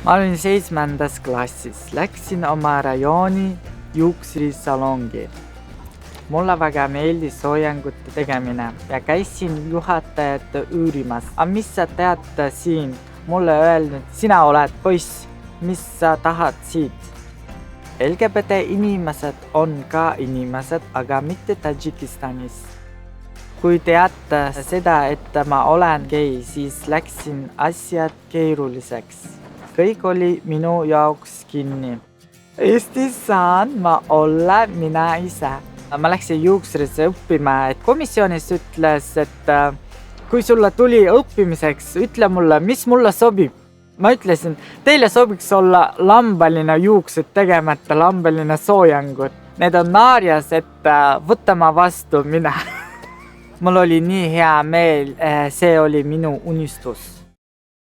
Ma olin 7. klassis, läksin oma rajooni juuksurisalongi. Mulle väga meeldis soojangute tegemine ja käisin juhatajat uurimas. Aga mis sa tead siin? Mulle öelnud, sina oled poiss, mis sa tahad siit? LGBT inimesed on ka inimesed, aga mitte Tadžikistanis. Kui teate seda, et ma olen gei, siis läksin asjad keeruliseks. Kõik oli minu jaoks kinni. Eestis saan ma olla mina ise. Ma läksin juuksurisse õppima, et komisjonis ütles, et kui sulle tuli õppimiseks, ütle mulle, mis mulle sobib. Ma ütlesin, teile sobiks olla lambaline juuksed tegemata lambaline soojangut. Need on naarjas, et võtama vastu mina. Mul oli nii hea meel, see oli minu unistus.